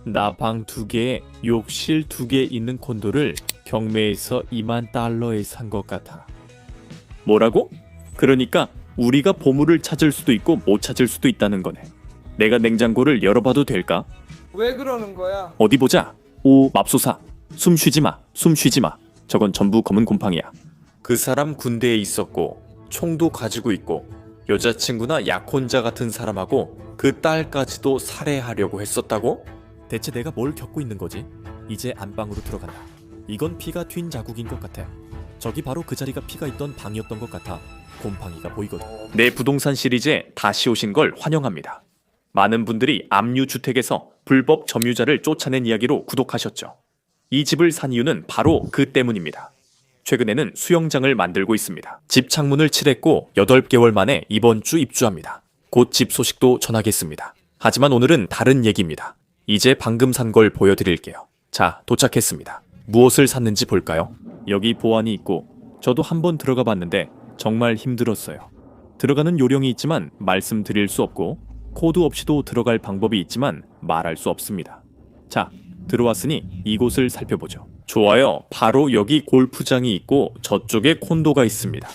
나 방 2개, 욕실 2개 있는 콘도를 경매에서 2만 달러에 산 것 같아. 뭐라고? 그러니까 우리가 보물을 찾을 수도 있고 못 찾을 수도 있다는 거네. 내가 냉장고를 열어봐도 될까? 왜 그러는 거야? 어디 보자. 오, 맙소사. 숨 쉬지 마. 숨 쉬지 마. 저건 전부 검은 곰팡이야. 그 사람 군대에 있었고 총도 가지고 있고 여자친구나 약혼자 같은 사람하고 그 딸까지도 살해하려고 했었다고? 대체 내가 뭘 겪고 있는 거지? 이제 안방으로 들어간다. 이건 피가 튄 자국인 것 같아. 저기 바로 그 자리가 피가 있던 방이었던 것 같아. 곰팡이가 보이거든. 내 부동산 시리즈에 다시 오신 걸 환영합니다. 많은 분들이 압류주택에서 불법 점유자를 쫓아낸 이야기로 구독하셨죠. 이 집을 산 이유는 바로 그 때문입니다. 최근에는 수영장을 만들고 있습니다. 집 창문을 칠했고 8개월 만에 이번 주 입주합니다. 곧 집 소식도 전하겠습니다. 하지만 오늘은 다른 얘기입니다. 이제 방금 산 걸 보여드릴게요. 자, 도착했습니다. 무엇을 샀는지 볼까요? 여기 보안이 있고 저도 한번 들어가 봤는데 정말 힘들었어요. 들어가는 요령이 있지만 말씀드릴 수 없고 코드 없이도 들어갈 방법이 있지만 말할 수 없습니다. 자, 들어왔으니 이곳을 살펴보죠. 좋아요. 바로 여기 골프장이 있고 저쪽에 콘도가 있습니다.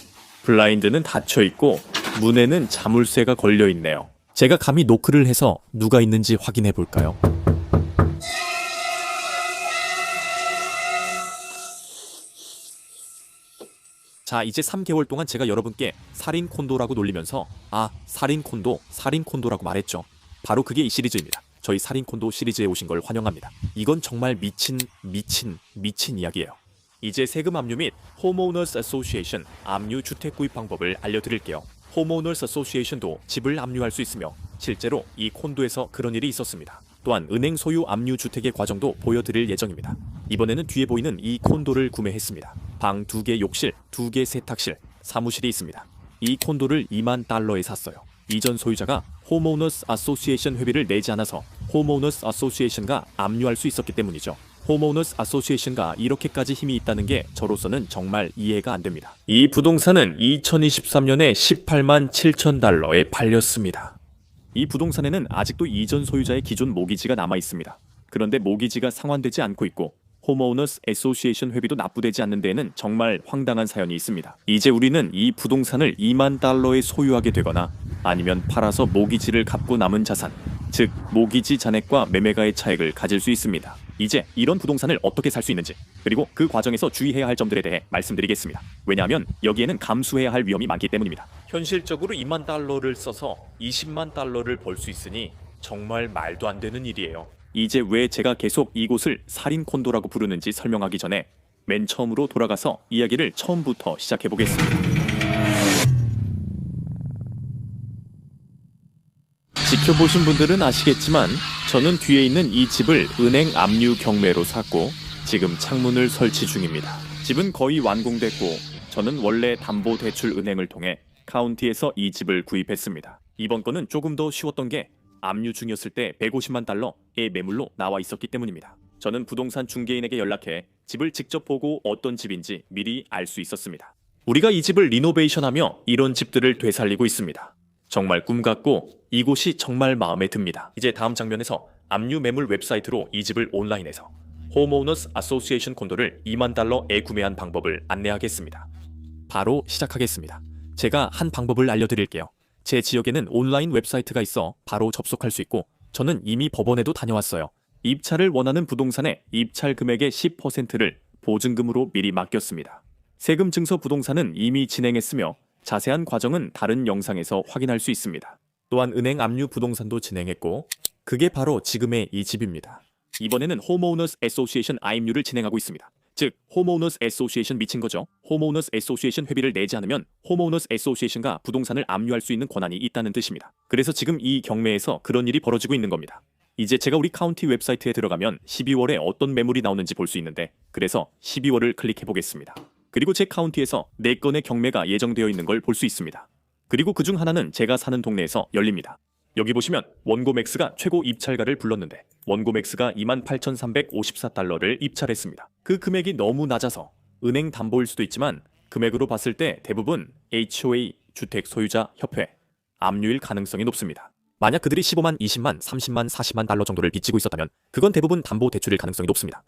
블라인드는 닫혀 있고 문에는 자물쇠가 걸려 있네요. 제가 감히 노크를 해서 누가 있는지 확인해 볼까요? 자, 이제 3개월 동안 제가 여러분께 살인 콘도라고 놀리면서 살인 콘도라고 말했죠. 바로 그게 이 시리즈입니다. 저희 살인 콘도 시리즈에 오신 걸 환영합니다. 이건 정말 미친 이야기예요. 이제 세금 압류 및 홈오너스 애소시에이션 압류 주택 구입 방법을 알려드릴게요. 홈오너스 애소시에이션도 집을 압류할 수 있으며 실제로 이 콘도에서 그런 일이 있었습니다. 또한 은행 소유 압류 주택의 과정도 보여드릴 예정입니다. 이번에는 뒤에 보이는 이 콘도를 구매했습니다. 방 2개 욕실, 2개 세탁실, 사무실이 있습니다. 이 콘도를 2만 달러에 샀어요. 이전 소유자가 홈오너스 애소시에이션 회비를 내지 않아서 홈오너스 애소시에이션과 압류할 수 있었기 때문이죠. 홈오너스 애소시에이션과 이렇게까지 힘이 있다는 게 저로서는 정말 이해가 안 됩니다. 이 부동산은 2023년에 18만 7천 달러에 팔렸습니다. 이 부동산에는 아직도 이전 소유자의 기존 모기지가 남아 있습니다. 그런데 모기지가 상환되지 않고 있고 홈오너스 애소시에이션 회비도 납부되지 않는 데에는 정말 황당한 사연이 있습니다. 이제 우리는 이 부동산을 2만 달러에 소유하게 되거나 아니면 팔아서 모기지를 갚고 남은 자산, 즉 모기지 잔액과 매매가의 차액을 가질 수 있습니다. 이제 이런 부동산을 어떻게 살 수 있는지, 그리고 그 과정에서 주의해야 할 점들에 대해 말씀드리겠습니다. 왜냐하면 여기에는 감수해야 할 위험이 많기 때문입니다. 현실적으로 2만 달러를 써서 20만 달러를 벌 수 있으니 정말 말도 안 되는 일이에요. 이제 왜 제가 계속 이곳을 살인 콘도라고 부르는지 설명하기 전에 맨 처음으로 돌아가서 이야기를 처음부터 시작해 보겠습니다. 지켜보신 분들은 아시겠지만 저는 뒤에 있는 이 집을 은행 압류 경매로 샀고 지금 창문을 설치 중입니다. 집은 거의 완공됐고 저는 원래 담보대출은행을 통해 카운티에서 이 집을 구입했습니다. 이번 건은 조금 더 쉬웠던 게 압류 중이었을 때 150만 달러의 매물로 나와 있었기 때문입니다. 저는 부동산 중개인에게 연락해 집을 직접 보고 어떤 집인지 미리 알 수 있었습니다. 우리가 이 집을 리노베이션하며 이런 집들을 되살리고 있습니다. 정말 꿈 같고 이곳이 정말 마음에 듭니다. 이제 다음 장면에서 압류 매물 웹사이트로 이 집을 온라인에서 홈오너스 애소시에이션 콘도를 2만 달러에 구매한 방법을 안내하겠습니다. 바로 시작하겠습니다. 제가 한 방법을 알려드릴게요. 제 지역에는 온라인 웹사이트가 있어 바로 접속할 수 있고 저는 이미 법원에도 다녀왔어요. 입찰을 원하는 부동산의 입찰 금액의 10%를 보증금으로 미리 맡겼습니다. 세금 증서 부동산은 이미 진행했으며 자세한 과정은 다른 영상에서 확인할 수 있습니다. 또한 은행 압류 부동산도 진행했고 그게 바로 지금의 이 집입니다. 이번에는 홈오너스 애소시에이션 압류를 진행하고 있습니다. 즉 홈오너스 애소시에이션 미친 거죠. 홈오너스 애소시에이션 회비를 내지 않으면 홈오너스 애소시에이션과 부동산을 압류할 수 있는 권한이 있다는 뜻입니다. 그래서 지금 이 경매에서 그런 일이 벌어지고 있는 겁니다. 이제 제가 우리 카운티 웹사이트에 들어가면 12월에 어떤 매물이 나오는지 볼 수 있는데 그래서 12월을 클릭해 보겠습니다. 그리고 제 카운티에서 4건의 경매가 예정되어 있는 걸 볼 수 있습니다. 그리고 그중 하나는 제가 사는 동네에서 열립니다. 여기 보시면 원고맥스가 최고 입찰가를 불렀는데 원고맥스가 28,354달러를 입찰했습니다. 그 금액이 너무 낮아서 은행 담보일 수도 있지만 금액으로 봤을 때 대부분 HOA 주택 소유자 협회 압류일 가능성이 높습니다. 만약 그들이 15만, 20만, 30만, 40만 달러 정도를 빚지고 있었다면 그건 대부분 담보 대출일 가능성이 높습니다.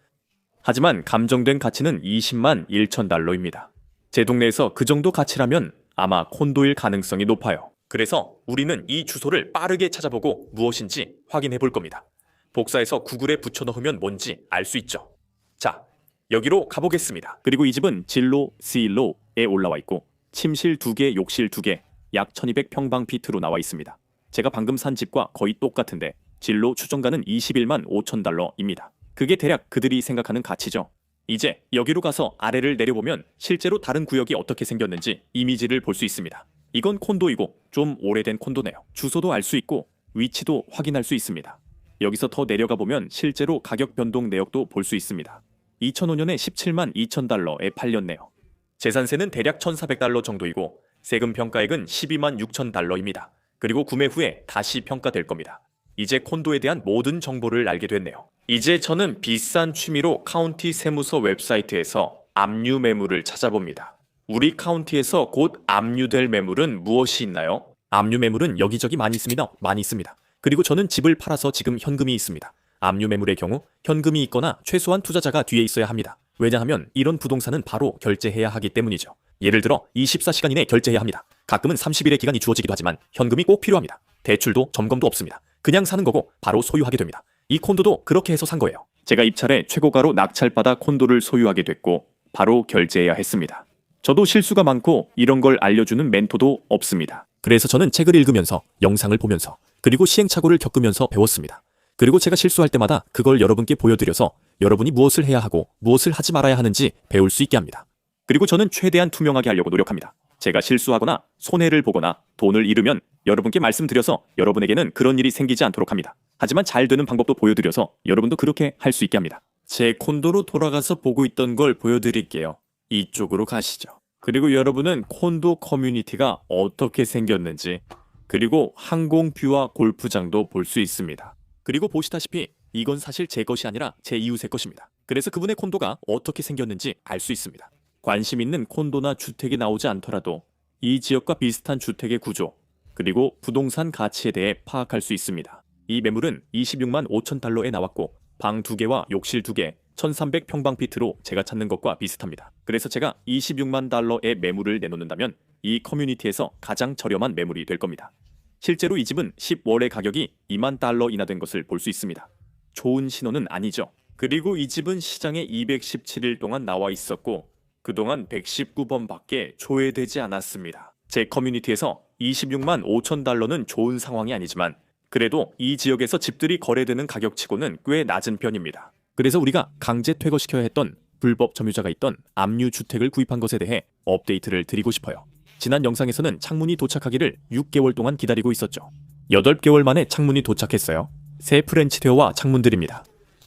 하지만 감정된 가치는 20만 1천 달러입니다. 제 동네에서 그 정도 가치라면 아마 콘도일 가능성이 높아요. 그래서 우리는 이 주소를 빠르게 찾아보고 무엇인지 확인해 볼 겁니다. 복사해서 구글에 붙여 넣으면 뭔지 알 수 있죠. 자, 여기로 가보겠습니다. 그리고 이 집은 진로 C로에 올라와 있고 침실 2개, 욕실 2개, 약 1200평방피트로 나와 있습니다. 제가 방금 산 집과 거의 똑같은데 진로 추정가는 21만 5천 달러입니다. 그게 대략 그들이 생각하는 가치죠. 이제 여기로 가서 아래를 내려보면 실제로 다른 구역이 어떻게 생겼는지 이미지를 볼 수 있습니다. 이건 콘도이고 좀 오래된 콘도네요. 주소도 알 수 있고 위치도 확인할 수 있습니다. 여기서 더 내려가 보면 실제로 가격 변동 내역도 볼 수 있습니다. 2005년에 17만 2천 달러에 팔렸네요. 재산세는 대략 1,400달러 정도이고 세금 평가액은 12만 6천 달러입니다. 그리고 구매 후에 다시 평가될 겁니다. 이제 콘도에 대한 모든 정보를 알게 됐네요. 이제 저는 비싼 취미로 카운티 세무서 웹사이트에서 압류 매물을 찾아봅니다. 우리 카운티에서 곧 압류될 매물은 무엇이 있나요? 압류 매물은 여기저기 많이 있습니다. 그리고 저는 집을 팔아서 지금 현금이 있습니다. 압류 매물의 경우 현금이 있거나 최소한 투자자가 뒤에 있어야 합니다. 왜냐하면 이런 부동산은 바로 결제해야 하기 때문이죠. 예를 들어 24시간 이내 결제해야 합니다. 가끔은 30일의 기간이 주어지기도 하지만 현금이 꼭 필요합니다. 대출도 점검도 없습니다. 그냥 사는 거고 바로 소유하게 됩니다. 이 콘도도 그렇게 해서 산 거예요. 제가 입찰에 최고가로 낙찰받아 콘도를 소유하게 됐고 바로 결제해야 했습니다. 저도 실수가 많고 이런 걸 알려주는 멘토도 없습니다. 그래서 저는 책을 읽으면서 영상을 보면서 그리고 시행착오를 겪으면서 배웠습니다. 그리고 제가 실수할 때마다 그걸 여러분께 보여드려서 여러분이 무엇을 해야 하고 무엇을 하지 말아야 하는지 배울 수 있게 합니다. 그리고 저는 최대한 투명하게 하려고 노력합니다. 제가 실수하거나 손해를 보거나 돈을 잃으면 여러분께 말씀드려서 여러분에게는 그런 일이 생기지 않도록 합니다. 하지만 잘 되는 방법도 보여드려서 여러분도 그렇게 할 수 있게 합니다. 제 콘도로 돌아가서 보고 있던 걸 보여드릴게요. 이쪽으로 가시죠. 그리고 여러분은 콘도 커뮤니티가 어떻게 생겼는지 그리고 항공뷰와 골프장도 볼 수 있습니다. 그리고 보시다시피 이건 사실 제 것이 아니라 제 이웃의 것입니다. 그래서 그분의 콘도가 어떻게 생겼는지 알 수 있습니다. 관심 있는 콘도나 주택이 나오지 않더라도 이 지역과 비슷한 주택의 구조 그리고 부동산 가치에 대해 파악할 수 있습니다. 이 매물은 26만 5천 달러에 나왔고 방 2개와 욕실 2개 1300평방피트로 제가 찾는 것과 비슷합니다. 그래서 제가 26만 달러의 매물을 내놓는다면 이 커뮤니티에서 가장 저렴한 매물이 될 겁니다. 실제로 이 집은 10월의 가격이 2만 달러 인하된 것을 볼 수 있습니다. 좋은 신호는 아니죠. 그리고 이 집은 시장에 217일 동안 나와 있었고 그동안 119번밖에 조회되지 않았습니다. 제 커뮤니티에서 26만 5천 달러는 좋은 상황이 아니지만 그래도 이 지역에서 집들이 거래되는 가격치고는 꽤 낮은 편입니다. 그래서 우리가 강제 퇴거시켜야 했던 불법 점유자가 있던 압류 주택을 구입한 것에 대해 업데이트를 드리고 싶어요. 지난 영상에서는 창문이 도착하기를 6개월 동안 기다리고 있었죠. 8개월 만에 창문이 도착했어요. 새 프렌치도어와 창문들입니다.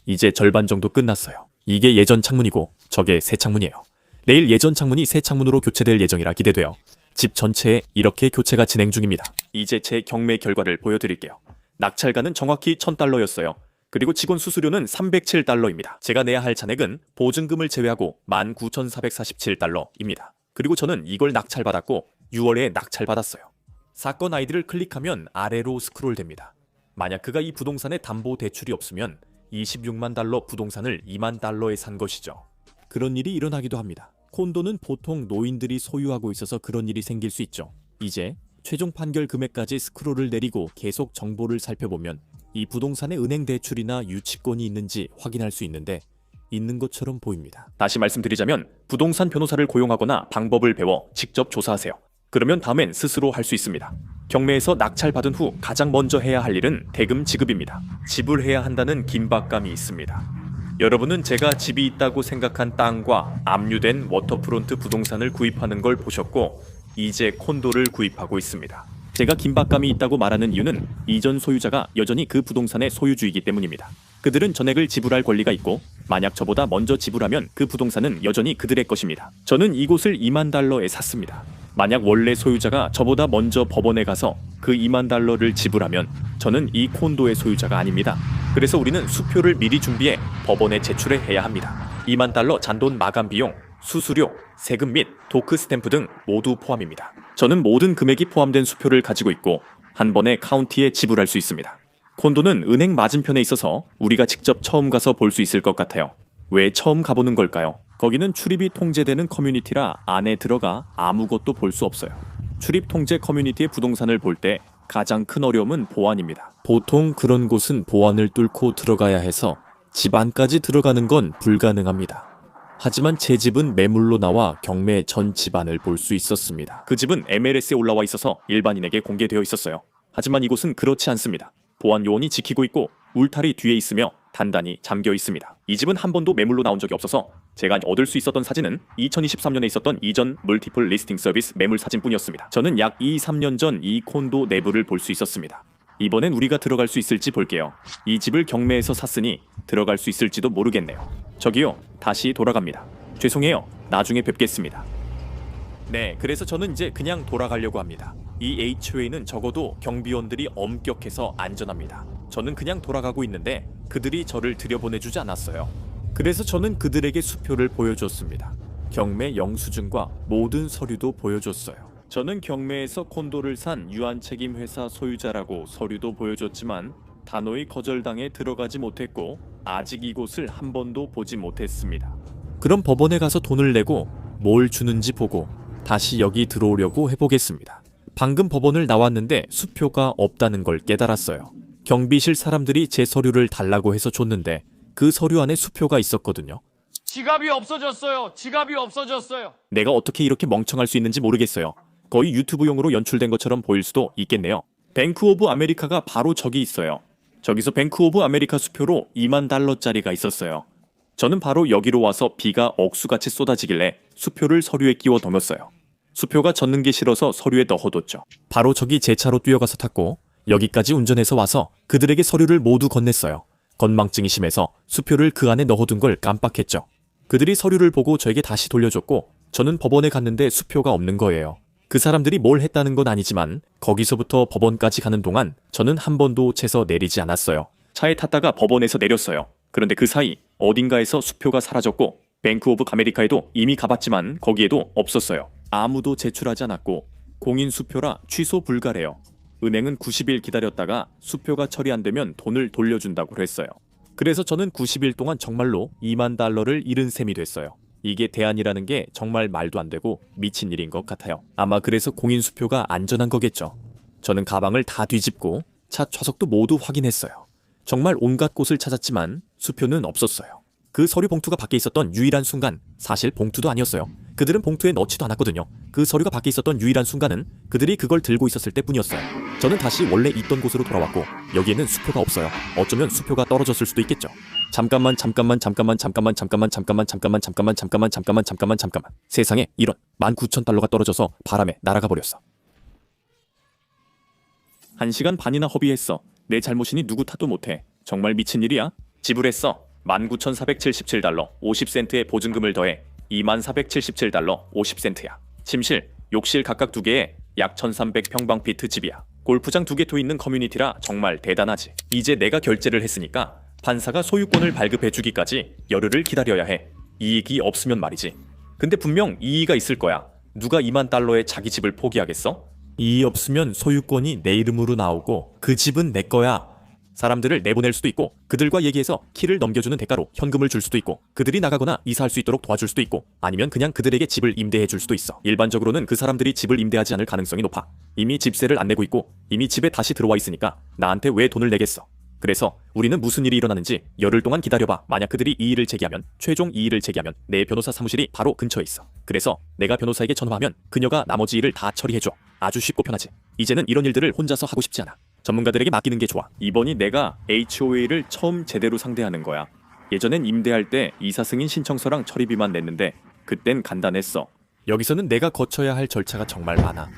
이제 절반 정도 끝났어요. 이게 예전 창문이고 저게 새 창문이에요. 내일 예전 창문이 새 창문으로 교체될 예정이라 기대돼요. 집 전체에 이렇게 교체가 진행 중입니다. 이제 제 경매 결과를 보여드릴게요. 낙찰가는 정확히 1,000달러였어요. 그리고 직원 수수료는 307달러입니다. 제가 내야 할 잔액은 보증금을 제외하고 19,447달러입니다. 그리고 저는 이걸 낙찰받았고 6월에 낙찰받았어요. 사건 아이디를 클릭하면 아래로 스크롤됩니다. 만약 그가 이 부동산에 담보 대출이 없으면 26만 달러 부동산을 2만 달러에 산 것이죠. 그런 일이 일어나기도 합니다. 콘도는 보통 노인들이 소유하고 있어서 그런 일이 생길 수 있죠. 이제 최종 판결 금액까지 스크롤을 내리고 계속 정보를 살펴보면 이 부동산에 은행 대출이나 유치권이 있는지 확인할 수 있는데 있는 것처럼 보입니다. 다시 말씀드리자면 부동산 변호사를 고용하거나 방법을 배워 직접 조사하세요. 그러면 다음엔 스스로 할 수 있습니다. 경매에서 낙찰받은 후 가장 먼저 해야 할 일은 대금 지급입니다. 지불해야 한다는 긴박감이 있습니다. 여러분은 제가 집이 있다고 생각한 땅과 압류된 워터프론트 부동산을 구입하는 걸 보셨고 이제 콘도를 구입하고 있습니다. 제가 긴박감이 있다고 말하는 이유는 이전 소유자가 여전히 그 부동산의 소유주이기 때문입니다. 그들은 전액을 지불할 권리가 있고 만약 저보다 먼저 지불하면 그 부동산은 여전히 그들의 것입니다. 저는 이곳을 2만 달러에 샀습니다. 만약 원래 소유자가 저보다 먼저 법원에 가서 그 2만 달러를 지불하면 저는 이 콘도의 소유자가 아닙니다. 그래서 우리는 수표를 미리 준비해 법원에 제출해야 합니다. 2만 달러 잔돈 마감 비용, 수수료, 세금 및 도크 스탬프 등 모두 포함입니다. 저는 모든 금액이 포함된 수표를 가지고 있고 한 번에 카운티에 지불할 수 있습니다. 콘도는 은행 맞은편에 있어서 우리가 직접 처음 가서 볼 수 있을 것 같아요. 왜 처음 가보는 걸까요? 거기는 출입이 통제되는 커뮤니티라 안에 들어가 아무것도 볼 수 없어요. 출입 통제 커뮤니티의 부동산을 볼 때 가장 큰 어려움은 보안입니다. 보통 그런 곳은 보안을 뚫고 들어가야 해서 집 안까지 들어가는 건 불가능합니다. 하지만 제 집은 매물로 나와 경매 전 집안을 볼 수 있었습니다. 그 집은 MLS에 올라와 있어서 일반인에게 공개되어 있었어요. 하지만 이곳은 그렇지 않습니다. 보안 요원이 지키고 있고 울타리 뒤에 있으며 단단히 잠겨 있습니다. 이 집은 한 번도 매물로 나온 적이 없어서 제가 얻을 수 있었던 사진은 2023년에 있었던 이전 멀티플 리스팅 서비스 매물 사진뿐이었습니다. 저는 약 2-3년 전 이 콘도 내부를 볼 수 있었습니다. 이번엔 우리가 들어갈 수 있을지 볼게요. 이 집을 경매에서 샀으니 들어갈 수 있을지도 모르겠네요. 저기요, 다시 돌아갑니다. 죄송해요. 나중에 뵙겠습니다. 네, 그래서 저는 이제 그냥 돌아가려고 합니다. 이 HOA는 적어도 경비원들이 엄격해서 안전합니다. 저는 그냥 돌아가고 있는데 그들이 저를 들여보내주지 않았어요. 그래서 저는 그들에게 수표를 보여줬습니다. 경매 영수증과 모든 서류도 보여줬어요. 저는 경매에서 콘도를 산 유한책임회사 소유자라고 서류도 보여줬지만 단호히 거절당해 들어가지 못했고 아직 이곳을 한 번도 보지 못했습니다. 그럼 법원에 가서 돈을 내고 뭘 주는지 보고 다시 여기 들어오려고 해보겠습니다. 방금 법원을 나왔는데 수표가 없다는 걸 깨달았어요. 경비실 사람들이 제 서류를 달라고 해서 줬는데 그 서류 안에 수표가 있었거든요. 지갑이 없어졌어요. 지갑이 없어졌어요. 내가 어떻게 이렇게 멍청할 수 있는지 모르겠어요. 거의 유튜브용으로 연출된 것처럼 보일 수도 있겠네요. 뱅크 오브 아메리카가 바로 저기 있어요. 저기서 뱅크 오브 아메리카 수표로 $20,000짜리가 있었어요. 저는 바로 여기로 와서 비가 억수같이 쏟아지길래 수표를 서류에 끼워 넣었어요. 수표가 젖는 게 싫어서 서류에 넣어뒀죠. 바로 저기 제 차로 뛰어가서 탔고 여기까지 운전해서 와서 그들에게 서류를 모두 건넸어요. 건망증이 심해서 수표를 그 안에 넣어둔 걸 깜빡했죠. 그들이 서류를 보고 저에게 다시 돌려줬고 저는 법원에 갔는데 수표가 없는 거예요. 그 사람들이 뭘 했다는 건 아니지만 거기서부터 법원까지 가는 동안 저는 한 번도 채서 내리지 않았어요. 차에 탔다가 법원에서 내렸어요. 그런데 그 사이 어딘가에서 수표가 사라졌고 뱅크 오브 아메리카에도 이미 가봤지만 거기에도 없었어요. 아무도 제출하지 않았고 공인 수표라 취소 불가래요. 은행은 90일 기다렸다가 수표가 처리 안 되면 돈을 돌려준다고 했어요. 그래서 저는 90일 동안 정말로 $20,000를 잃은 셈이 됐어요. 이게 대안이라는 게 정말 말도 안 되고 미친 일인 것 같아요. 아마 그래서 공인 수표가 안전한 거겠죠. 저는 가방을 다 뒤집고 차 좌석도 모두 확인했어요. 정말 온갖 곳을 찾았지만 수표는 없었어요. 그 서류 봉투가 밖에 있었던 유일한 순간, 사실 봉투도 아니었어요. 그들은 봉투에 넣지도 않았거든요. 그 서류가 밖에 있었던 유일한 순간은 그들이 그걸 들고 있었을 때뿐이었어요. 저는 다시 원래 있던 곳으로 돌아왔고 여기에는 수표가 없어요. 어쩌면 수표가 떨어졌을 수도 있겠죠. 잠깐만. 세상에 이런 $19,000가 떨어져서 바람에 날아가 버렸어. 1시간 반이나 허비했어. 내 잘못이니 누구 탓도 못해. 정말 미친 일이야. 지불했어. $19,477 50센트의 보증금을 더해 $20,477 50센트야. 침실, 욕실 각각 2개에 약 1,300평방피트 집이야. 골프장 2개 또 있는 커뮤니티라 정말 대단하지. 이제 내가 결제를 했으니까 판사가 소유권을 발급해주기까지 열흘을 기다려야 해. 이익이 없으면 말이지. 근데 분명 이의가 있을 거야. 누가 $20,000에 자기 집을 포기하겠어? 이의 없으면 소유권이 내 이름으로 나오고 그 집은 내 거야. 사람들을 내보낼 수도 있고 그들과 얘기해서 키를 넘겨주는 대가로 현금을 줄 수도 있고 그들이 나가거나 이사할 수 있도록 도와줄 수도 있고 아니면 그냥 그들에게 집을 임대해 줄 수도 있어. 일반적으로는 그 사람들이 집을 임대하지 않을 가능성이 높아. 이미 집세를 안 내고 있고 이미 집에 다시 들어와 있으니까 나한테 왜 돈을 내겠어. 그래서 우리는 무슨 일이 일어나는지 열흘 동안 기다려봐. 만약 그들이 이의를 제기하면 최종 이의를 제기하면 내 변호사 사무실이 바로 근처에 있어. 그래서 내가 변호사에게 전화하면 그녀가 나머지 일을 다 처리해줘. 아주 쉽고 편하지. 이제는 이런 일들을 혼자서 하고 싶지 않아. 전문가들에게 맡기는 게 좋아. 이번이 내가 HOA를 처음 제대로 상대하는 거야. 예전엔 임대할 때 이사 승인 신청서랑 처리비만 냈는데 그땐 간단했어. 여기서는 내가 거쳐야 할 절차가 정말 많아.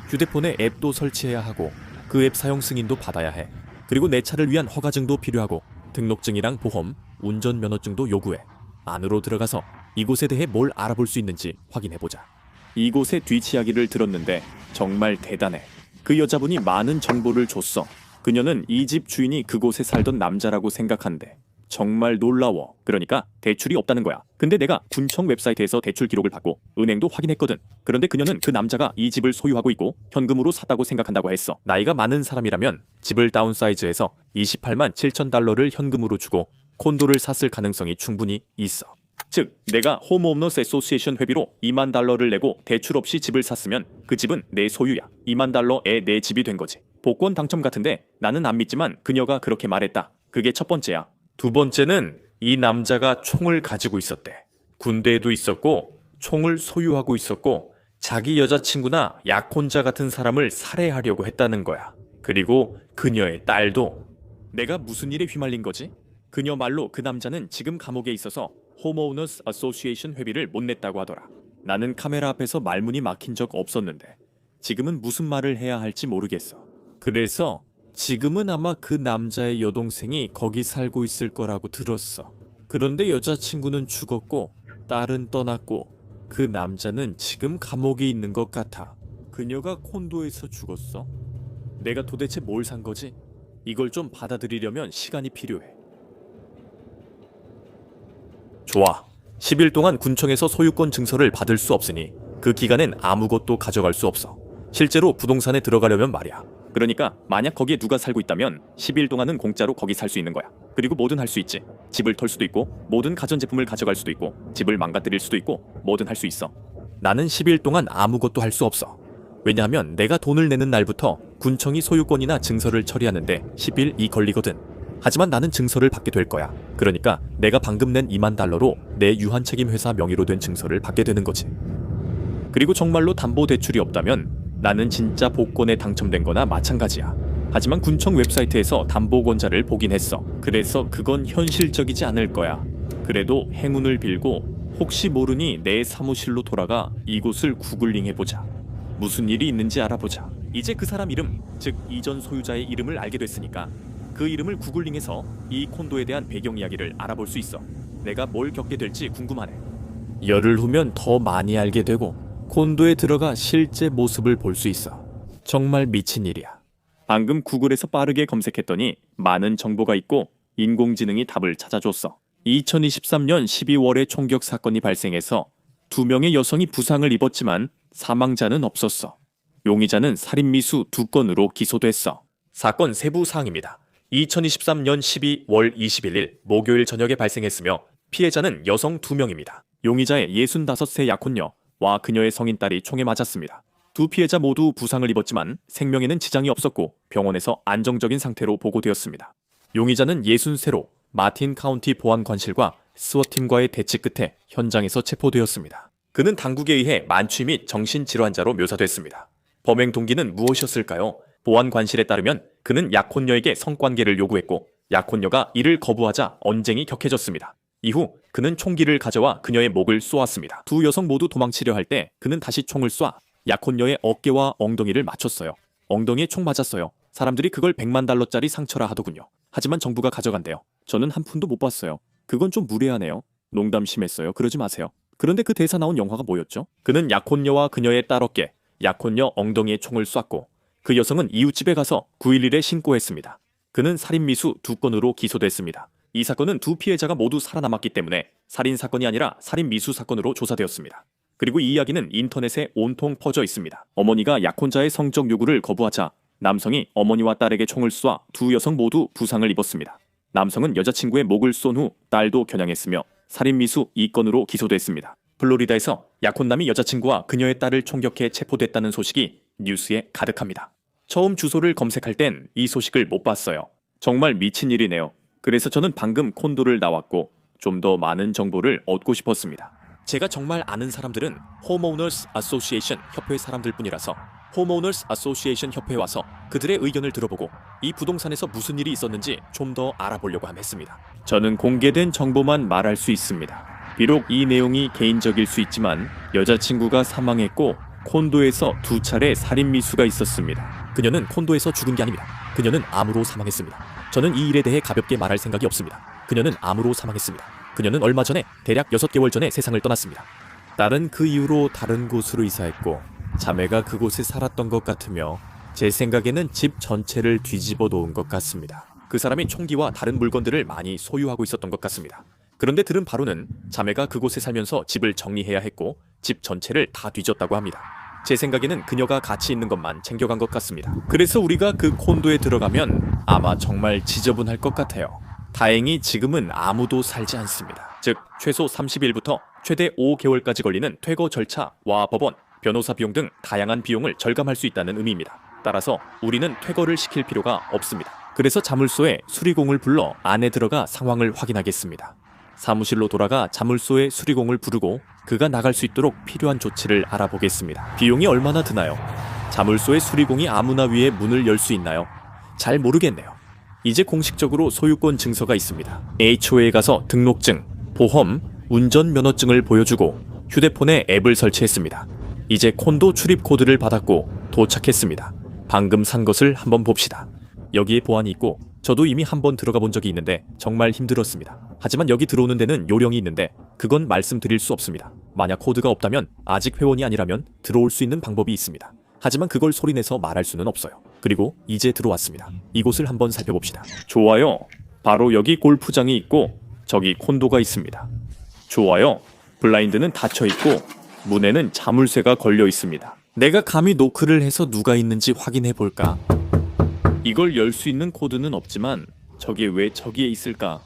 휴대폰에 앱도 설치해야 하고 그 앱 사용 승인도 받아야 해. 그리고 내 차를 위한 허가증도 필요하고 등록증이랑 보험, 운전면허증도 요구해. 안으로 들어가서 이곳에 대해 뭘 알아볼 수 있는지 확인해보자. 이곳의 뒤치야기를 들었는데 정말 대단해. 그 여자분이 많은 정보를 줬어. 그녀는 이 집 주인이 그곳에 살던 남자라고 생각한대. 정말 놀라워. 그러니까 대출이 없다는 거야. 근데 내가 군청 웹사이트에서 대출 기록을 받고 은행도 확인했거든. 그런데 그녀는 그 남자가 이 집을 소유하고 있고 현금으로 샀다고 생각한다고 했어. 나이가 많은 사람이라면 집을 다운사이즈해서 28만 7천 달러를 현금으로 주고 콘도를 샀을 가능성이 충분히 있어. 즉 내가 홈오너스 애소시에이션 회비로 2만 달러를 내고 대출 없이 집을 샀으면 그 집은 내 소유야. 2만 달러에 내 집이 된 거지. 복권 당첨 같은데 나는 안 믿지만 그녀가 그렇게 말했다. 그게 첫 번째야. 두 번째는 이 남자가 총을 가지고 있었대. 군대에도 있었고 총을 소유하고 있었고 자기 여자친구나 약혼자 같은 사람을 살해하려고 했다는 거야. 그리고 그녀의 딸도. 내가 무슨 일에 휘말린 거지? 그녀 말로 그 남자는 지금 감옥에 있어서 홈오너스 애소시에이션 회비를 못 냈다고 하더라. 나는 카메라 앞에서 말문이 막힌 적 없었는데 지금은 무슨 말을 해야 할지 모르겠어. 그래서 지금은 아마 그 남자의 여동생이 거기 살고 있을 거라고 들었어. 그런데 여자친구는 죽었고 딸은 떠났고 그 남자는 지금 감옥에 있는 것 같아. 그녀가 콘도에서 죽었어? 내가 도대체 뭘 산 거지? 이걸 좀 받아들이려면 시간이 필요해. 좋아. 10일 동안 군청에서 소유권 증서를 받을 수 없으니 그 기간엔 아무것도 가져갈 수 없어. 실제로 부동산에 들어가려면 말이야. 그러니까 만약 거기에 누가 살고 있다면 10일 동안은 공짜로 거기 살 수 있는 거야. 그리고 뭐든 할 수 있지. 집을 털 수도 있고 모든 가전제품을 가져갈 수도 있고 집을 망가뜨릴 수도 있고 뭐든 할 수 있어. 나는 10일 동안 아무것도 할 수 없어. 왜냐하면 내가 돈을 내는 날부터 군청이 소유권이나 증서를 처리하는데 10일이 걸리거든. 하지만 나는 증서를 받게 될 거야. 그러니까 내가 방금 낸 2만 달러로 내 유한책임 회사 명의로 된 증서를 받게 되는 거지. 그리고 정말로 담보대출이 없다면 나는 진짜 복권에 당첨된 거나 마찬가지야. 하지만 군청 웹사이트에서 담보권자를 보긴 했어. 그래서 그건 현실적이지 않을 거야. 그래도 행운을 빌고 혹시 모르니 내 사무실로 돌아가 이곳을 구글링 해보자. 무슨 일이 있는지 알아보자. 이제 그 사람 이름, 즉 이전 소유자의 이름을 알게 됐으니까 그 이름을 구글링해서 이 콘도에 대한 배경 이야기를 알아볼 수 있어. 내가 뭘 겪게 될지 궁금하네. 열흘 후면 더 많이 알게 되고 콘도에 들어가 실제 모습을 볼 수 있어. 정말 미친 일이야. 방금 구글에서 빠르게 검색했더니 많은 정보가 있고 인공지능이 답을 찾아줬어. 2023년 12월에 총격 사건이 발생해서 2명의 여성이 부상을 입었지만 사망자는 없었어. 용의자는 살인미수 2건으로 기소됐어. 사건 세부 사항입니다. 2023년 12월 21일 목요일 저녁에 발생했으며 피해자는 여성 2명입니다. 용의자의 65세 약혼녀와 그녀의 성인 딸이 총에 맞았습니다. 두 피해자 모두 부상을 입었지만 생명에는 지장이 없었고 병원에서 안정적인 상태로 보고되었습니다. 용의자는 60세로 마틴 카운티 보안관실과 스워팀과의 대치 끝에 현장에서 체포되었습니다. 그는 당국에 의해 만취 및 정신질환자로 묘사됐습니다. 범행 동기는 무엇이었을까요? 보안관실에 따르면 그는 약혼녀에게 성관계를 요구했고 약혼녀가 이를 거부하자 언쟁이 격해졌습니다. 이후 그는 총기를 가져와 그녀의 목을 쏘았습니다. 두 여성 모두 도망치려 할 때 그는 다시 총을 쏴 약혼녀의 어깨와 엉덩이를 맞췄어요. 엉덩이에 총 맞았어요. 사람들이 그걸 100만 달러짜리 상처라 하더군요. 하지만 정부가 가져간대요. 저는 한 푼도 못 봤어요. 그건 좀 무례하네요. 농담 심했어요. 그러지 마세요. 그런데 그 대사 나온 영화가 뭐였죠? 그는 약혼녀와 그녀의 딸 어깨, 약혼녀 엉덩이에 총을 쐈고 그 여성은 이웃집에 가서 911에 신고했습니다. 그는 살인미수 2건으로 기소됐습니다. 이 사건은 두 피해자가 모두 살아남았기 때문에 살인사건이 아니라 살인미수 사건으로 조사되었습니다. 그리고 이 이야기는 인터넷에 온통 퍼져 있습니다. 어머니가 약혼자의 성적 요구를 거부하자 남성이 어머니와 딸에게 총을 쏴 두 여성 모두 부상을 입었습니다. 남성은 여자친구의 목을 쏜 후 딸도 겨냥했으며 살인미수 2건으로 기소됐습니다. 플로리다에서 약혼남이 여자친구와 그녀의 딸을 총격해 체포됐다는 소식이 뉴스에 가득합니다. 처음 주소를 검색할 땐 이 소식을 못 봤어요. 정말 미친 일이네요. 그래서 저는 방금 콘도를 나왔고 좀 더 많은 정보를 얻고 싶었습니다. 제가 정말 아는 사람들은 홈오너스 애소시에이션 협회 사람들뿐이라서 홈오너스 애소시에이션 협회에 와서 그들의 의견을 들어보고 이 부동산에서 무슨 일이 있었는지 좀 더 알아보려고 했습니다. 저는 공개된 정보만 말할 수 있습니다. 비록 이 내용이 개인적일 수 있지만 여자친구가 사망했고 콘도에서 2차례 살인미수가 있었습니다. 그녀는 콘도에서 죽은 게 아닙니다. 그녀는 암으로 사망했습니다. 저는 이 일에 대해 가볍게 말할 생각이 없습니다. 그녀는 암으로 사망했습니다. 그녀는 얼마 전에 대략 6개월 전에 세상을 떠났습니다. 딸은 그 이후로 다른 곳으로 이사했고 자매가 그곳에 살았던 것 같으며 제 생각에는 집 전체를 뒤집어 놓은 것 같습니다. 그 사람이 총기와 다른 물건들을 많이 소유하고 있었던 것 같습니다. 그런데 들은 바로는 자매가 그곳에 살면서 집을 정리해야 했고 집 전체를 다 뒤졌다고 합니다. 제 생각에는 그녀가 가치 있는 것만 챙겨간 것 같습니다. 그래서 우리가 그 콘도에 들어가면 아마 정말 지저분할 것 같아요. 다행히 지금은 아무도 살지 않습니다. 즉 최소 30일부터 최대 5개월까지 걸리는 퇴거 절차와 법원, 변호사 비용 등 다양한 비용을 절감할 수 있다는 의미입니다. 따라서 우리는 퇴거를 시킬 필요가 없습니다. 그래서 자물쇠에 수리공을 불러 안에 들어가 상황을 확인하겠습니다. 사무실로 돌아가 자물쇠의 수리공을 부르고 그가 나갈 수 있도록 필요한 조치를 알아보겠습니다. 비용이 얼마나 드나요? 자물쇠의 수리공이 아무나 위에 문을 열 수 있나요? 잘 모르겠네요. 이제 공식적으로 소유권 증서가 있습니다. HO에 가서 등록증, 보험, 운전면허증을 보여주고 휴대폰에 앱을 설치했습니다. 이제 콘도 출입 코드를 받았고 도착했습니다. 방금 산 것을 한번 봅시다. 여기에 보안이 있고 저도 이미 한번 들어가 본 적이 있는데 정말 힘들었습니다. 하지만 여기 들어오는 데는 요령이 있는데 그건 말씀드릴 수 없습니다. 만약 코드가 없다면 아직 회원이 아니라면 들어올 수 있는 방법이 있습니다. 하지만 그걸 소리내서 말할 수는 없어요. 그리고 이제 들어왔습니다. 이곳을 한번 살펴봅시다. 좋아요. 바로 여기 골프장이 있고 저기 콘도가 있습니다. 좋아요. 블라인드는 닫혀 있고 문에는 자물쇠가 걸려 있습니다. 내가 감히 노크를 해서 누가 있는지 확인해 볼까? 이걸 열 수 있는 코드는 없지만 저게 왜 저기에 있을까?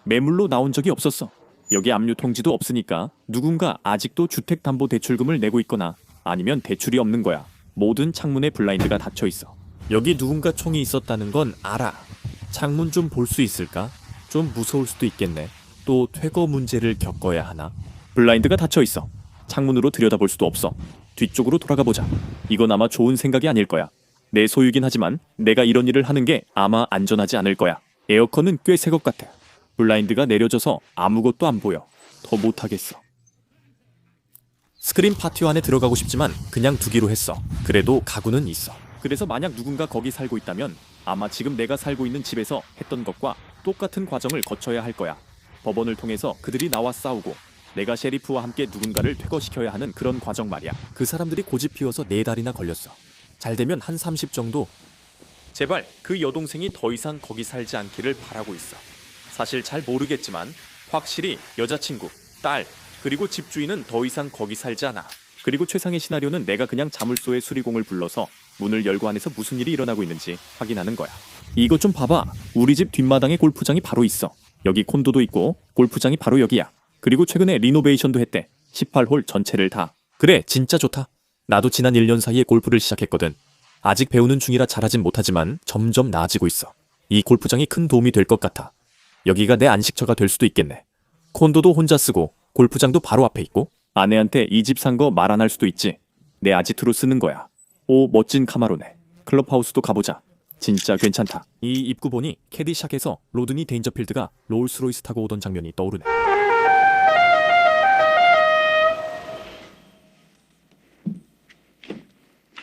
매물로 나온 적이 없었어. 여기 압류 통지도 없으니까 누군가 아직도 주택담보대출금을 내고 있거나 아니면 대출이 없는 거야. 모든 창문에 블라인드가 닫혀 있어. 여기 누군가 총이 있었다는 건 알아. 창문 좀 볼 수 있을까? 좀 무서울 수도 있겠네. 또 퇴거 문제를 겪어야 하나? 블라인드가 닫혀 있어. 창문으로 들여다볼 수도 없어. 뒤쪽으로 돌아가 보자. 이건 아마 좋은 생각이 아닐 거야. 내 소유긴 하지만 내가 이런 일을 하는 게 아마 안전하지 않을 거야. 에어컨은 꽤 새 것 같아. 블라인드가 내려져서 아무것도 안 보여. 더 못하겠어. 스크린 파티오 안에 들어가고 싶지만 그냥 두기로 했어. 그래도 가구는 있어. 그래서 만약 누군가 거기 살고 있다면 아마 지금 내가 살고 있는 집에서 했던 것과 똑같은 과정을 거쳐야 할 거야. 법원을 통해서 그들이 나와 싸우고 내가 셰리프와 함께 누군가를 퇴거시켜야 하는 그런 과정 말이야. 그 사람들이 고집 피워서 4달이나 걸렸어. 잘 되면 한 30 정도. 제발 그 여동생이 더 이상 거기 살지 않기를 바라고 있어. 사실 잘 모르겠지만 확실히 여자친구, 딸, 그리고 집주인은 더 이상 거기 살지 않아. 그리고 최상의 시나리오는 내가 그냥 자물쇠의 수리공을 불러서 문을 열고 안에서 무슨 일이 일어나고 있는지 확인하는 거야. 이것 좀 봐봐. 우리 집 뒷마당에 골프장이 바로 있어. 여기 콘도도 있고 골프장이 바로 여기야. 그리고 최근에 리노베이션도 했대. 18홀 전체를 다. 그래, 진짜 좋다. 나도 지난 1년 사이에 골프를 시작했거든. 아직 배우는 중이라 잘하진 못하지만 점점 나아지고 있어. 이 골프장이 큰 도움이 될 것 같아. 여기가 내 안식처가 될 수도 있겠네. 콘도도 혼자 쓰고 골프장도 바로 앞에 있고. 아내한테 이 집 산 거 말 안 할 수도 있지. 내 아지트로 쓰는 거야. 오, 멋진 카마로네. 클럽하우스도 가보자. 진짜 괜찮다. 이 입구 보니 캐디샥에서 로드니 데인저필드가 롤스로이스 타고 오던 장면이 떠오르네.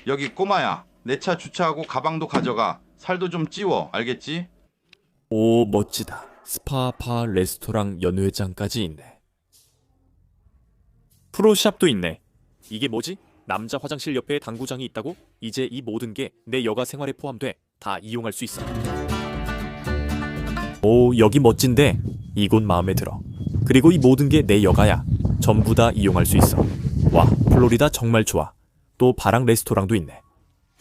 여기 꼬마야, 내 차 주차하고 가방도 가져가. 살도 좀 찌워, 알겠지? 오, 멋지다. 스파, 바, 레스토랑, 연회장까지 있네. 프로샵도 있네. 이게 뭐지? 남자 화장실 옆에 당구장이 있다고? 이제 이 모든 게 내 여가 생활에 포함돼. 다 이용할 수 있어. 오, 여기 멋진데 이곳 마음에 들어. 그리고 이 모든 게 내 여가야. 전부 다 이용할 수 있어. 와, 플로리다 정말 좋아. 또 바랑 레스토랑도 있네.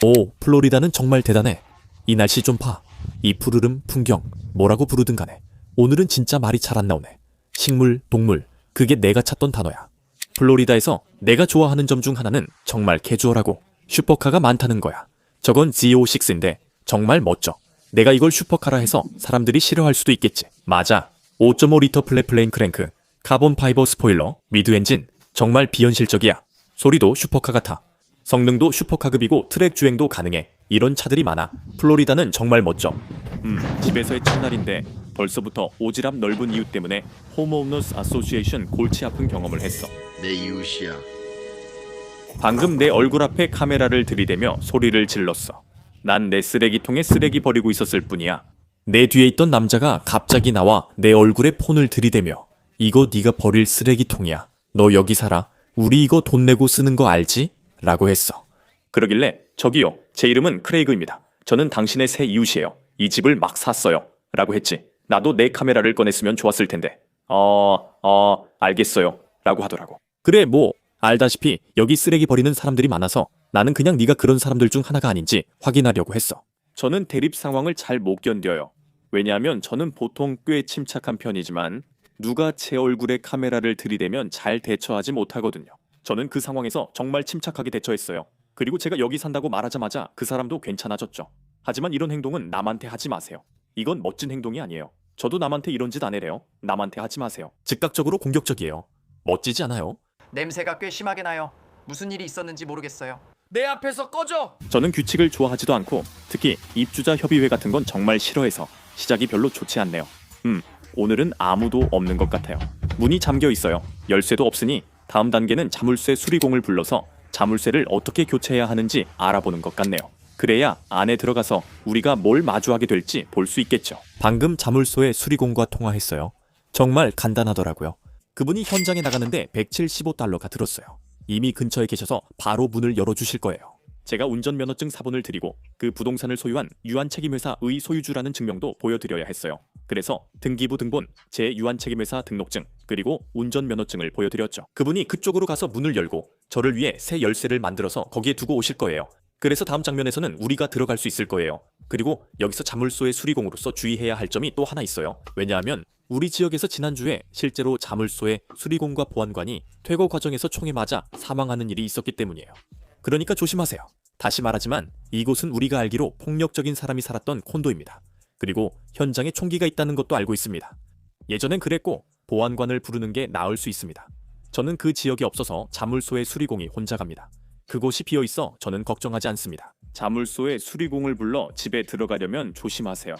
오, 플로리다는 정말 대단해. 이 날씨 좀 봐. 이 푸르름 풍경 뭐라고 부르든 간에 오늘은 진짜 말이 잘 안 나오네. 식물, 동물, 그게 내가 찾던 단어야. 플로리다에서 내가 좋아하는 점 중 하나는 정말 캐주얼하고 슈퍼카가 많다는 거야. 저건 Z06인데 정말 멋져. 내가 이걸 슈퍼카라 해서 사람들이 싫어할 수도 있겠지. 맞아. 5.5리터 플랫 플레인 크랭크, 카본 파이버 스포일러, 미드 엔진. 정말 비현실적이야. 소리도 슈퍼카 같아. 성능도 슈퍼카급이고 트랙 주행도 가능해. 이런 차들이 많아. 플로리다는 정말 멋져. 집에서의 첫날인데 벌써부터 오지랖 넓은 이유 때문에 홈오너스 아소시에이션 골치 아픈 경험을 했어. 내 이웃이야. 방금 내 얼굴 앞에 카메라를 들이대며 소리를 질렀어. 난 내 쓰레기통에 쓰레기 버리고 있었을 뿐이야. 내 뒤에 있던 남자가 갑자기 나와 내 얼굴에 폰을 들이대며 이거 네가 버릴 쓰레기통이야. 너 여기 살아. 우리 이거 돈 내고 쓰는 거 알지? 라고 했어. 그러길래 저기요, 제 이름은 크레이그입니다. 저는 당신의 새 이웃이에요. 이 집을 막 샀어요. 라고 했지. 나도 내 카메라를 꺼냈으면 좋았을 텐데. 알겠어요. 라고 하더라고. 그래, 뭐 알다시피 여기 쓰레기 버리는 사람들이 많아서 나는 그냥 네가 그런 사람들 중 하나가 아닌지 확인하려고 했어. 저는 대립 상황을 잘 못 견뎌요. 왜냐하면 저는 보통 꽤 침착한 편이지만 누가 제 얼굴에 카메라를 들이대면 잘 대처하지 못하거든요. 저는 그 상황에서 정말 침착하게 대처했어요. 그리고 제가 여기 산다고 말하자마자 그 사람도 괜찮아졌죠. 하지만 이런 행동은 남한테 하지 마세요. 이건 멋진 행동이 아니에요. 저도 남한테 이런 짓 안 해래요. 남한테 하지 마세요. 즉각적으로 공격적이에요. 멋지지 않아요? 냄새가 꽤 심하게 나요. 무슨 일이 있었는지 모르겠어요. 내 앞에서 꺼져. 저는 규칙을 좋아하지도 않고 특히 입주자 협의회 같은 건 정말 싫어해서 시작이 별로 좋지 않네요. 오늘은 아무도 없는 것 같아요. 문이 잠겨 있어요. 열쇠도 없으니 다음 단계는 자물쇠 수리공을 불러서 자물쇠를 어떻게 교체해야 하는지 알아보는 것 같네요. 그래야 안에 들어가서 우리가 뭘 마주하게 될지 볼 수 있겠죠. 방금 자물쇠의 수리공과 통화했어요. 정말 간단하더라고요. 그분이 현장에 나가는데 $175가 들었어요. 이미 근처에 계셔서 바로 문을 열어주실 거예요. 제가 운전면허증 사본을 드리고 그 부동산을 소유한 유한책임회사의 소유주라는 증명도 보여드려야 했어요. 그래서 등기부 등본, 제 유한책임회사 등록증, 그리고 운전면허증을 보여드렸죠. 그분이 그쪽으로 가서 문을 열고 저를 위해 새 열쇠를 만들어서 거기에 두고 오실 거예요. 그래서 다음 장면에서는 우리가 들어갈 수 있을 거예요. 그리고 여기서 자물쇠의 수리공으로서 주의해야 할 점이 또 하나 있어요. 왜냐하면 우리 지역에서 지난주에 실제로 자물쇠의 수리공과 보안관이 퇴거 과정에서 총에 맞아 사망하는 일이 있었기 때문이에요. 그러니까 조심하세요. 다시 말하지만 이곳은 우리가 알기로 폭력적인 사람이 살았던 콘도입니다. 그리고 현장에 총기가 있다는 것도 알고 있습니다. 예전엔 그랬고 보안관을 부르는 게 나을 수 있습니다. 저는 그 지역에 없어서 자물쇠의 수리공이 혼자 갑니다. 그곳이 비어있어 저는 걱정하지 않습니다. 자물쇠의 수리공을 불러 집에 들어가려면 조심하세요.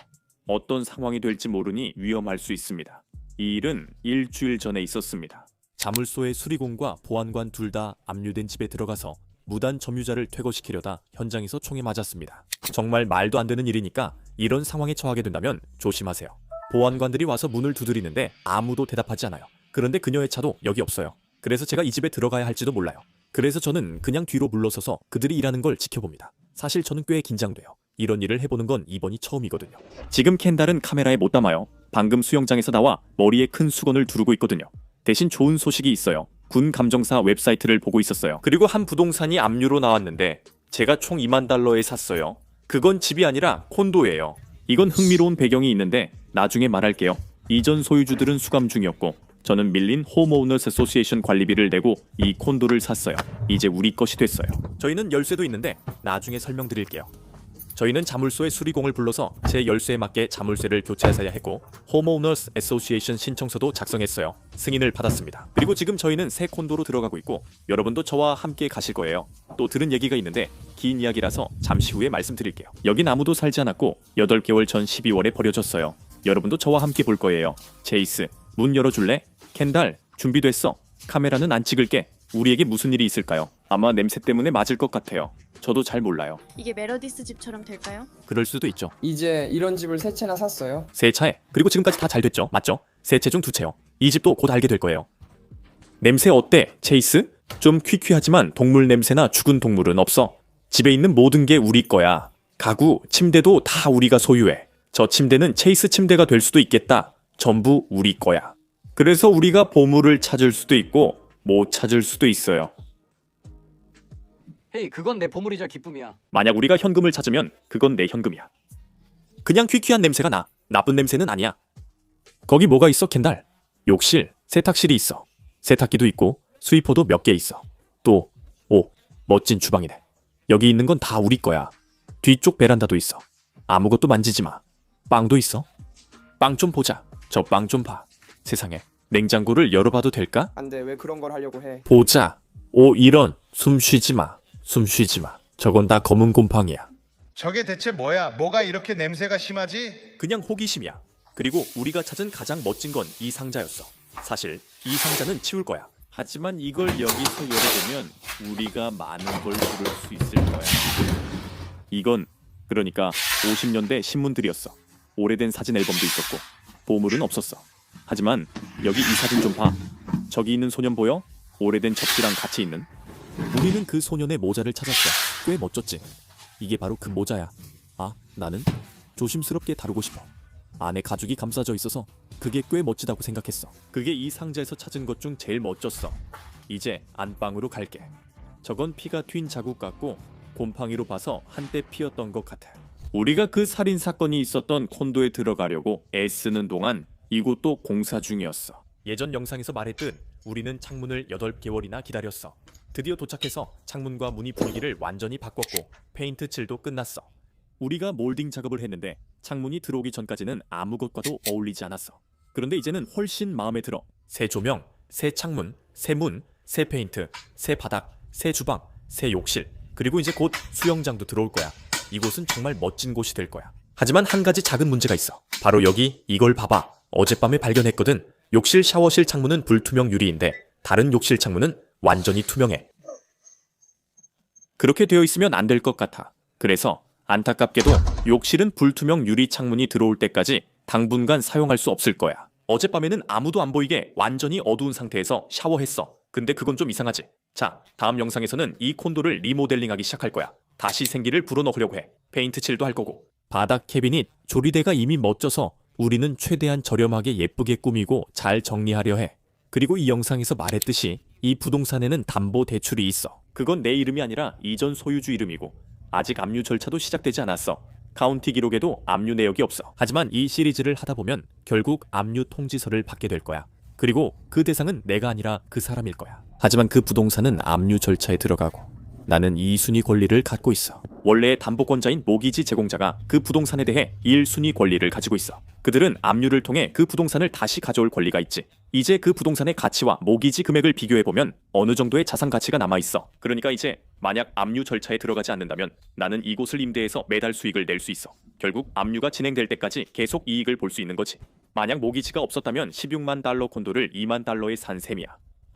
어떤 상황이 될지 모르니 위험할 수 있습니다. 이 일은 일주일 전에 있었습니다. 자물쇠의 수리공과 보안관 둘 다 압류된 집에 들어가서 무단 점유자를 퇴거시키려다 현장에서 총에 맞았습니다. 정말 말도 안 되는 일이니까 이런 상황에 처하게 된다면 조심하세요. 보안관들이 와서 문을 두드리는데 아무도 대답하지 않아요. 그런데 그녀의 차도 여기 없어요. 그래서 제가 이 집에 들어가야 할지도 몰라요. 그래서 저는 그냥 뒤로 물러서서 그들이 일하는 걸 지켜봅니다. 사실 저는 꽤 긴장돼요. 이런 일을 해보는 건 이번이 처음이거든요. 지금 켄달은 카메라에 못 담아요. 방금 수영장에서 나와 머리에 큰 수건을 두르고 있거든요. 대신 좋은 소식이 있어요. 군 감정사 웹사이트를 보고 있었어요. 그리고 한 부동산이 압류로 나왔는데 제가 총 $20,000에 샀어요. 그건 집이 아니라 콘도예요. 이건 흥미로운 배경이 있는데 나중에 말할게요. 이전 소유주들은 수감 중이었고 저는 밀린 홈오너스 애소시에이션 관리비를 내고 이 콘도를 샀어요. 이제 우리 것이 됐어요. 저희는 열쇠도 있는데 나중에 설명드릴게요. 저희는 자물쇠의 수리공을 불러서 제 열쇠에 맞게 자물쇠를 교체하셔야 했고 홈오너스 애소시에이션 신청서도 작성했어요. 승인을 받았습니다. 그리고 지금 저희는 새 콘도로 들어가고 있고 여러분도 저와 함께 가실 거예요. 또 들은 얘기가 있는데 긴 이야기라서 잠시 후에 말씀드릴게요. 여긴 아무도 살지 않았고 8개월 전 12월에 버려졌어요. 여러분도 저와 함께 볼 거예요. 제이스, 문 열어줄래? 켄달, 준비됐어. 카메라는 안 찍을게. 우리에게 무슨 일이 있을까요? 아마 냄새 때문에 맞을 것 같아요. 저도 잘 몰라요. 이게 메러디스 집처럼 될까요? 그럴 수도 있죠. 이제 이런 집을 세 채나 샀어요. 세 차에. 그리고 지금까지 다 잘 됐죠. 맞죠? 세 채 중 두 채요. 이 집도 곧 알게 될 거예요. 냄새 어때, 체이스? 좀 퀴퀴하지만 동물 냄새나 죽은 동물은 없어. 집에 있는 모든 게 우리 거야. 가구, 침대도 다 우리가 소유해. 저 침대는 체이스 침대가 될 수도 있겠다. 전부 우리 거야. 그래서 우리가 보물을 찾을 수도 있고 못 찾을 수도 있어요. 헤이, 그건 내 보물이자 기쁨이야. 만약 우리가 현금을 찾으면 그건 내 현금이야. 그냥 퀴퀴한 냄새가 나. 나쁜 냄새는 아니야. 거기 뭐가 있어, 켄달? 욕실, 세탁실이 있어. 세탁기도 있고 스위퍼도 몇 개 있어. 또, 멋진 주방이네. 여기 있는 건 다 우리 거야. 뒤쪽 베란다도 있어. 아무것도 만지지 마. 빵도 있어. 빵 좀 보자. 저 빵 좀 봐. 세상에, 냉장고를 열어봐도 될까? 안 돼, 왜 그런 걸 하려고 해? 보자. 이런. 숨 쉬지 마. 숨 쉬지 마. 저건 다 검은 곰팡이야. 저게 대체 뭐야? 뭐가 이렇게 냄새가 심하지? 그냥 호기심이야. 그리고 우리가 찾은 가장 멋진 건 이 상자였어. 사실 이 상자는 치울 거야. 하지만 이걸 여기서 열어보면 우리가 많은 걸 부를 수 있을 거야. 이건 그러니까 50년대 신문들이었어. 오래된 사진 앨범도 있었고 보물은 없었어. 하지만 여기 이 사진 좀 봐. 저기 있는 소년 보여? 오래된 접시랑 같이 있는. 우리는 그 소년의 모자를 찾았어. 꽤 멋졌지. 이게 바로 그 모자야. 아, 나는 조심스럽게 다루고 싶어. 안에 가죽이 감싸져 있어서 그게 꽤 멋지다고 생각했어. 그게 이 상자에서 찾은 것 중 제일 멋졌어. 이제 안방으로 갈게. 저건 피가 튄 자국 같고 곰팡이로 봐서 한때 피었던 것 같아. 우리가 그 살인 사건이 있었던 콘도에 들어가려고 애쓰는 동안 이곳도 공사 중이었어. 예전 영상에서 말했듯 우리는 창문을 8개월이나 기다렸어. 드디어 도착해서 창문과 문이 분위기를 완전히 바꿨고 페인트 칠도 끝났어. 우리가 몰딩 작업을 했는데 창문이 들어오기 전까지는 아무것과도 어울리지 않았어. 그런데 이제는 훨씬 마음에 들어. 새 조명, 새 창문, 새 문, 새 페인트, 새 바닥, 새 주방, 새 욕실, 그리고 이제 곧 수영장도 들어올 거야. 이곳은 정말 멋진 곳이 될 거야. 하지만 한 가지 작은 문제가 있어. 바로 여기 이걸 봐봐. 어젯밤에 발견했거든. 욕실 샤워실 창문은 불투명 유리인데 다른 욕실 창문은 완전히 투명해. 그렇게 되어 있으면 안 될 것 같아. 그래서 안타깝게도 욕실은 불투명 유리 창문이 들어올 때까지 당분간 사용할 수 없을 거야. 어젯밤에는 아무도 안 보이게 완전히 어두운 상태에서 샤워했어. 근데 그건 좀 이상하지. 자, 다음 영상에서는 이 콘도를 리모델링하기 시작할 거야. 다시 생기를 불어넣으려고 해. 페인트 칠도 할 거고. 바닥 캐비닛, 조리대가 이미 멋져서 우리는 최대한 저렴하게 예쁘게 꾸미고 잘 정리하려 해. 그리고 이 영상에서 말했듯이 이 부동산에는 담보 대출이 있어. 그건 내 이름이 아니라 이전 소유주 이름이고 아직 압류 절차도 시작되지 않았어. 카운티 기록에도 압류 내역이 없어. 하지만 이 시리즈를 하다 보면 결국 압류 통지서를 받게 될 거야. 그리고 그 대상은 내가 아니라 그 사람일 거야. 하지만 그 부동산은 압류 절차에 들어가고 나는 2순위 권리를 갖고 있어. 원래의 담보권자인 모기지 제공자가 그 부동산에 대해 1순위 권리를 가지고 있어. 그들은 압류를 통해 그 부동산을 다시 가져올 권리가 있지. 이제 그 부동산의 가치와 모기지 금액을 비교해보면 어느 정도의 자산 가치가 남아있어. 그러니까 이제 만약 압류 절차에 들어가지 않는다면 나는 이곳을 임대해서 매달 수익을 낼 수 있어. 결국 압류가 진행될 때까지 계속 이익을 볼 수 있는 거지. 만약 모기지가 없었다면 16만 달러 콘도를 2만 달러에 산 셈이야.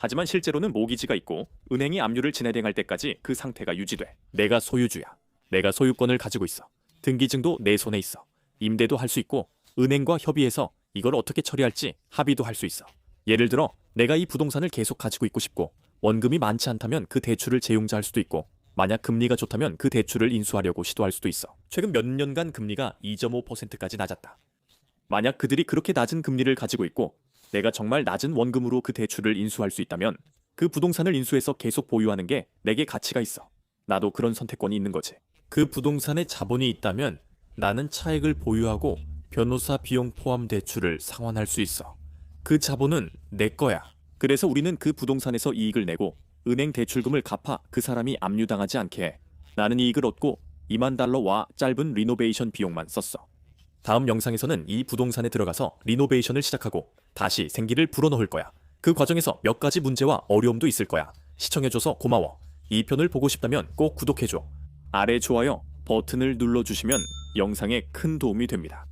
하지만 실제로는 모기지가 있고 은행이 압류를 진행할 때까지 그 상태가 유지돼. 내가 소유주야. 내가 소유권을 가지고 있어. 등기증도 내 손에 있어. 임대도 할 수 있고 은행과 협의해서 이걸 어떻게 처리할지 합의도 할 수 있어. 예를 들어 내가 이 부동산을 계속 가지고 있고 싶고 원금이 많지 않다면 그 대출을 재용자할 수도 있고 만약 금리가 좋다면 그 대출을 인수하려고 시도할 수도 있어. 최근 몇 년간 금리가 2.5%까지 낮았다. 만약 그들이 그렇게 낮은 금리를 가지고 있고 내가 정말 낮은 원금으로 그 대출을 인수할 수 있다면 그 부동산을 인수해서 계속 보유하는 게 내게 가치가 있어. 나도 그런 선택권이 있는 거지. 그 부동산에 자본이 있다면 나는 차액을 보유하고 변호사 비용 포함 대출을 상환할 수 있어. 그 자본은 내 거야. 그래서 우리는 그 부동산에서 이익을 내고 은행 대출금을 갚아 그 사람이 압류당하지 않게 해. 나는 이익을 얻고 2만 달러와 짧은 리노베이션 비용만 썼어. 다음 영상에서는 이 부동산에 들어가서 리노베이션을 시작하고 다시 생기를 불어넣을 거야. 그 과정에서 몇 가지 문제와 어려움도 있을 거야. 시청해줘서 고마워. 이 편을 보고 싶다면 꼭 구독해줘. 아래 좋아요 버튼을 눌러주시면 영상에 큰 도움이 됩니다.